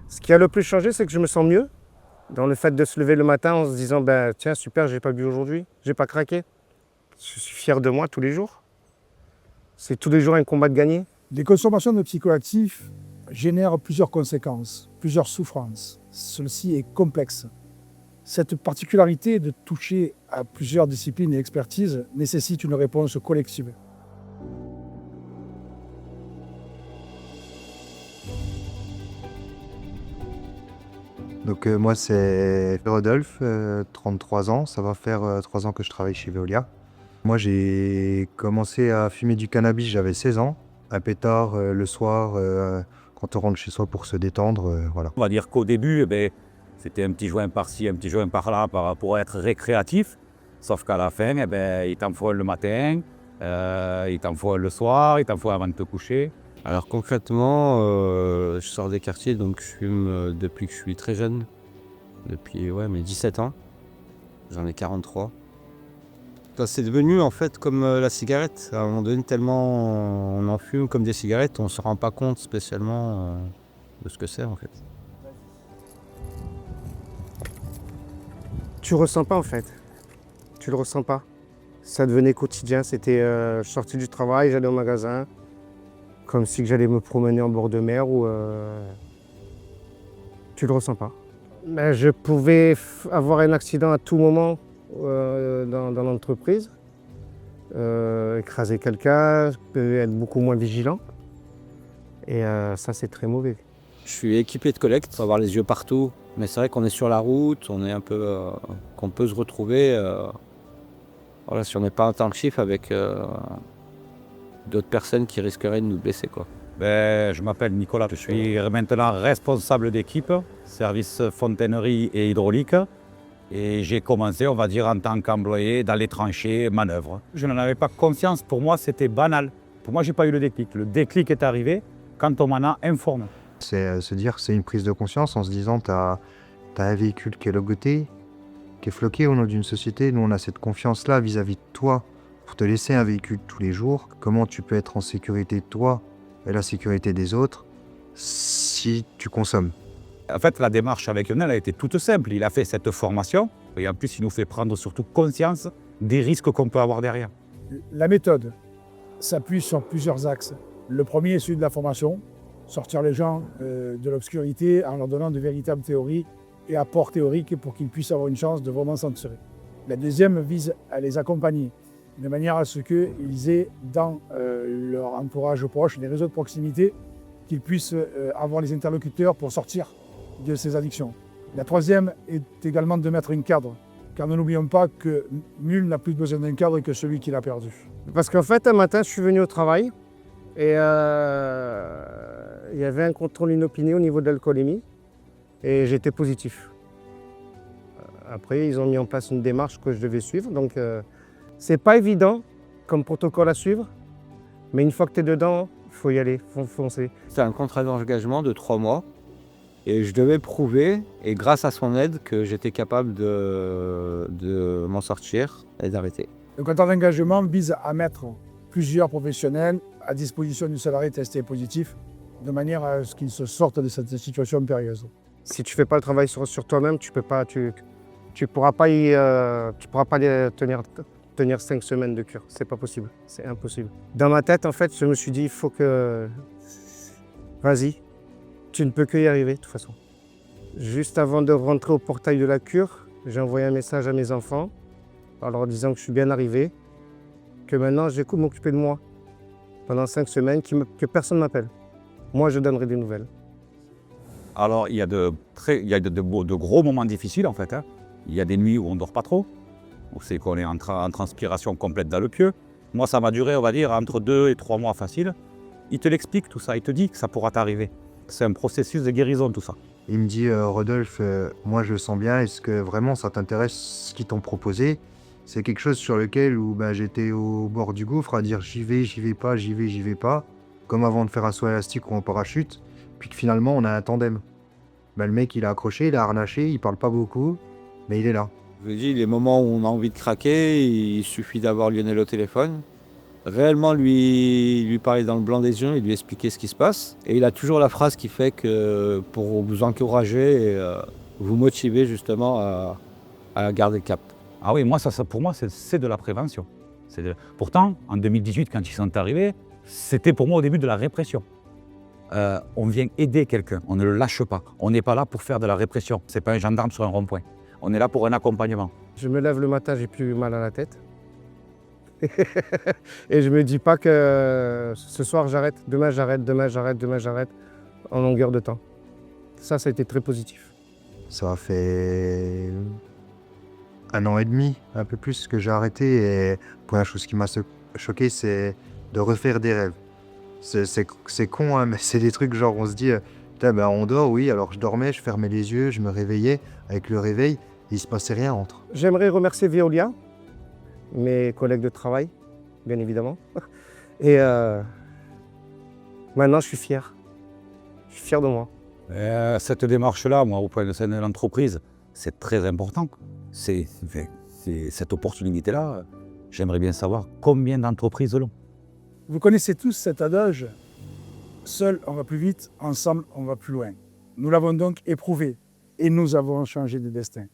Ce qui a le plus changé, c'est que je me sens mieux. Dans le fait de se lever le matin en se disant ben, tiens, super, j'ai pas bu aujourd'hui, j'ai pas craqué. Je suis fier de moi tous les jours. C'est tous les jours un combat de gagner. Les consommations de psychoactifs génèrent plusieurs conséquences, plusieurs souffrances. Celle-ci est complexe. Cette particularité de toucher à plusieurs disciplines et expertises nécessite une réponse collective. Donc moi c'est Rodolphe, 33 ans, ça va faire 3 ans que je travaille chez Veolia. Moi j'ai commencé à fumer du cannabis, j'avais 16 ans, un pétard le soir quand on rentre chez soi pour se détendre, voilà. On va dire qu'au début, c'était un petit joint par-ci, un petit joint par-là pour être récréatif, sauf qu'à la fin, il t'en faut le matin, il t'en faut le soir, il t'en faut avant de te coucher. Alors concrètement, je sors des quartiers, donc je fume depuis que je suis très jeune, depuis mes 17 ans. J'en ai 43. C'est devenu en fait comme la cigarette. À un moment donné, tellement on en fume comme des cigarettes, on ne se rend pas compte spécialement de ce que c'est en fait. Tu ressens pas en fait. Tu le ressens pas. Ça devenait quotidien. C'était je sortais du travail, j'allais au magasin. Comme si j'allais me promener en bord de mer ou tu le ressens pas. Ben, je pouvais avoir un accident à tout moment dans l'entreprise, écraser quelqu'un, être beaucoup moins vigilant. Et ça, c'est très mauvais. Je suis équipé de collecte, faut avoir les yeux partout. Mais c'est vrai qu'on est sur la route, on est un peu, qu'on peut se retrouver. Voilà, si on n'est pas en tant que chiffre avec d'autres personnes qui risqueraient de nous blesser, quoi. Je m'appelle Nicolas, je suis maintenant responsable d'équipe, service fontainerie et hydraulique. Et j'ai commencé, on va dire, en tant qu'employé dans les tranchées, manœuvres. Je n'en avais pas conscience, pour moi c'était banal. Pour moi, j'ai pas eu le déclic. Le déclic est arrivé quand on m'en a informé. C'est se dire, c'est une prise de conscience en se disant, t'as un véhicule qui est logoté, qui est floqué au nom d'une société. Nous, on a cette confiance-là vis-à-vis de toi pour te laisser un véhicule tous les jours. Comment tu peux être en sécurité de toi et la sécurité des autres si tu consommes? En fait, la démarche avec Lionel a été toute simple. Il a fait cette formation et en plus, il nous fait prendre surtout conscience des risques qu'on peut avoir derrière. La méthode s'appuie sur plusieurs axes. Le premier est celui de la formation, sortir les gens de l'obscurité en leur donnant de véritables théories et apports théoriques pour qu'ils puissent avoir une chance de vraiment s'en tirer. La deuxième vise à les accompagner de manière à ce qu'ils aient dans leur entourage proche, les réseaux de proximité, qu'ils puissent avoir les interlocuteurs pour sortir de ces addictions. La troisième est également de mettre un cadre, car ne n'oublions pas que nul n'a plus besoin d'un cadre que celui qui l'a perdu. Parce qu'en fait, un matin, je suis venu au travail et il y avait un contrôle inopiné au niveau de l'alcoolémie et j'étais positif. Après, ils ont mis en place une démarche que je devais suivre, donc c'est pas évident comme protocole à suivre, mais une fois que tu es dedans, il faut y aller, il faut foncer. C'était un contrat d'engagement de 3 mois et je devais prouver, et grâce à son aide, que j'étais capable de m'en sortir et d'arrêter. Le contrat d'engagement vise à mettre plusieurs professionnels à disposition du salarié testé positif de manière à ce qu'il se sorte de cette situation périlleuse. Si tu fais pas le travail sur toi-même, tu pourras pas tenir 5 semaines de cure. C'est pas possible, c'est impossible. Dans ma tête, en fait, je me suis dit, il faut que... Vas-y, tu ne peux que y arriver de toute façon. Juste avant de rentrer au portail de la cure, j'ai envoyé un message à mes enfants en leur disant que je suis bien arrivé, que maintenant je vais m'occuper de moi pendant 5 semaines, que personne ne m'appelle. Moi, je donnerai des nouvelles. Alors, il y a de gros moments difficiles en fait. Il y a des nuits où on ne dort pas trop, où c'est qu'on est en transpiration complète dans le pieu. Moi, ça m'a duré, on va dire, entre 2 et 3 mois facile. Il te l'explique tout ça, il te dit que ça pourra t'arriver. C'est un processus de guérison tout ça. Il me dit Rodolphe, moi je le sens bien, est-ce que vraiment ça t'intéresse ce qu'ils t'ont proposé? C'est quelque chose sur lequel où, j'étais au bord du gouffre à dire j'y vais pas, j'y vais pas, comme avant de faire un saut élastique ou en parachute, puis que finalement on a un tandem. Le mec il a accroché, il a harnaché, il parle pas beaucoup, mais il est là. Je vous dis, les moments où on a envie de craquer, il suffit d'avoir Lionel au téléphone. Réellement lui parler dans le blanc des yeux et lui expliquer ce qui se passe. Et il a toujours la phrase qui fait que pour vous encourager et vous motiver justement à garder le cap. Ah oui, moi, ça pour moi, c'est de la prévention. Pourtant, en 2018, quand ils sont arrivés, c'était pour moi au début de la répression. On vient aider quelqu'un, on ne le lâche pas. On n'est pas là pour faire de la répression. Ce n'est pas un gendarme sur un rond-point. On est là pour un accompagnement. Je me lève le matin, j'ai plus mal à la tête. Et je me dis pas que ce soir j'arrête, demain j'arrête, demain j'arrête, demain j'arrête, en longueur de temps. Ça a été très positif. Ça a fait 1 an et demi, un peu plus, que j'ai arrêté. Et la première chose qui m'a choqué, c'est de refaire des rêves. C'est con, hein, mais c'est des trucs genre on se dit, putain, on dort, oui, alors je dormais, je fermais les yeux, je me réveillais. Avec le réveil, il se passait rien entre. J'aimerais remercier Veolia, mes collègues de travail, bien évidemment. Et maintenant, je suis fier. Je suis fier de moi. Cette démarche-là, moi, au point de vue de l'entreprise, c'est très important. C'est cette opportunité-là, j'aimerais bien savoir combien d'entreprises l'ont. Vous connaissez tous cet adage, seul on va plus vite, ensemble on va plus loin. Nous l'avons donc éprouvé et nous avons changé de destin.